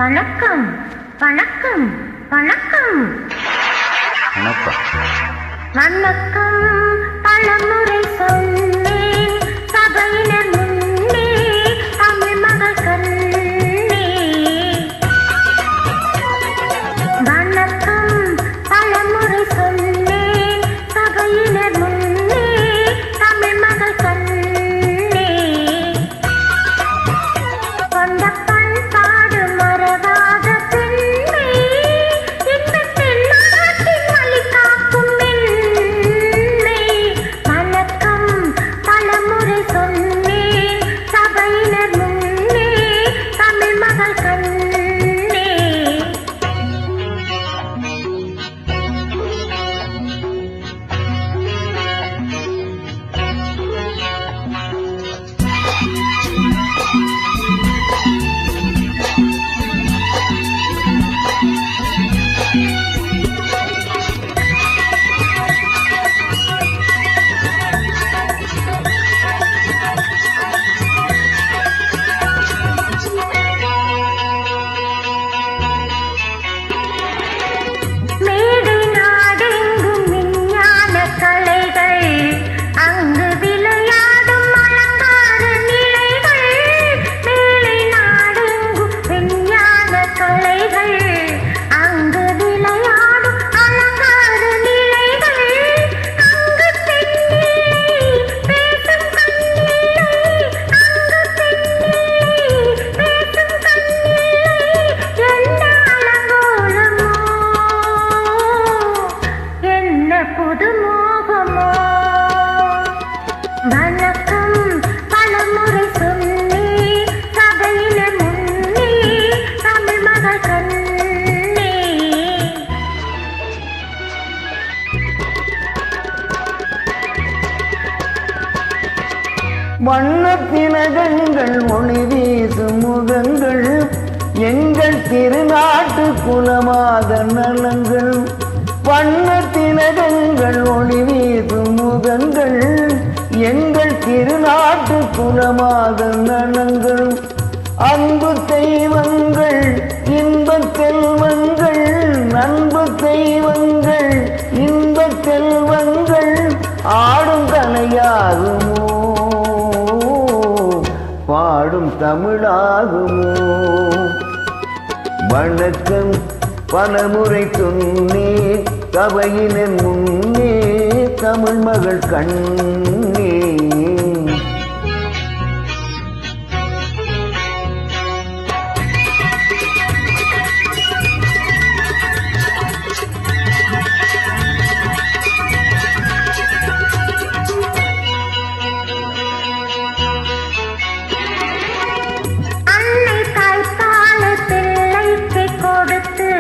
வணக்கம் வணக்கம் வணக்கம் வணக்கம் பலமுறை சொன்னேன் சபையினர் முன்னே தமிழ் மகள் கண்ணே. வணக்கம் பலமுறை சொன்னேன் சபையினர் முன்னே தமிழ் மகள் கண்ணே. கொண்ட பண்பாடு மறவாத பெண்ணே, இன்பத்தில் நாட்டின் வழி காக்கும் மென்மை. வணக்கம் பலமுறை சொன்னேன் சபையினர் முன்னே தமிழ் மகள் கண்ணே. மேடை நாடெங்கும் விஞ்ஞான கலைகள், அங்கு விளையாடும் அலங்கார நிலைகள். மேலை நாடெங்கும் விஞ்ஞான கலைகள், அங்கு விளையாடும் அலங்கார நிலைகள். அங்கு பெண்ணில்லை பேசும் கண்ணில்லை, அங்கு பெண்ணில்லை பேசும் கண்ணில்லை. என்ன அலங்கோலமோ, என்ன புது மோகமோ. வணக்கம் பலமுறை சொன்னேன் சபையினர் முன்னே தமிழ் மகள் கண்ணே. வண்ணத்திலகங்கள் ஒளி வீசும் முகங்கள், எங்கள் திருநாட்டு குலமாத நலங்கள். வண்ணத்திலகங்கள் ஒளி வீசும் முகங்கள், எங்கள் திருநாட்டு குலமாத நலங்கள். அன்பு தெய்வங்கள் இன்பத் செல்வங்கள், அன்பு தெய்வங்கள் இன்பத் செல்வங்கள். ஆடும் கலையாகுமோ, பாடும் தமிழாகுமோ. வணக்கம் பலமுறை சொன்னேன் சபையினர் முன்னே தமிழ் மகள் கண்ணே. அன்னை தாய்ப்பாலை பிள்ளைக்கு கொடுத்து,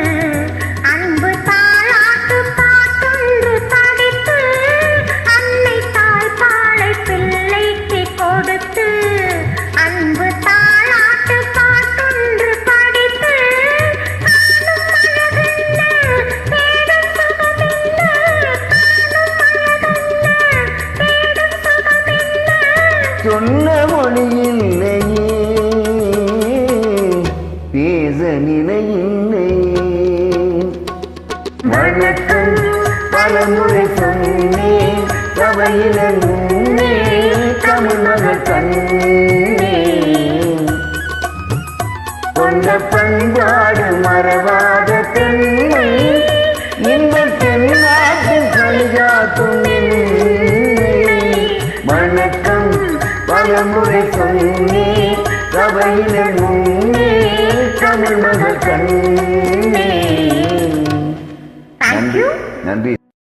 அன்பு தாலாட்டு பாட்டொன்று படித்து. அன்னை தாய்ப்பாலை பிள்ளைக்கு கொடுத்து, அன்பு தாலாட்டு பாட்டொன்று படித்து. காணும் அழகென்ன தேடும் சுகமென்ன, காணும் அழகென்ன தேடும் சுகமென்ன. சொன்ன மொழியில்லையே பேச நிலையில்லையே. வணக்கம் பலமுறை சொன்னேன் சபையினர் முன்னே தமிழ் மகள் கண்ணே. கொண்ட பண்பாடு மறவாத பெண்ணை, இன்பத் தென்னாட்டின் கலிகாக்கும் மென்மை. வணக்கம் பலமுறை சொன்னேன் சபையினர் முன்னே தமிழ் மகள் கண்ணே. Thank you. நன்றி.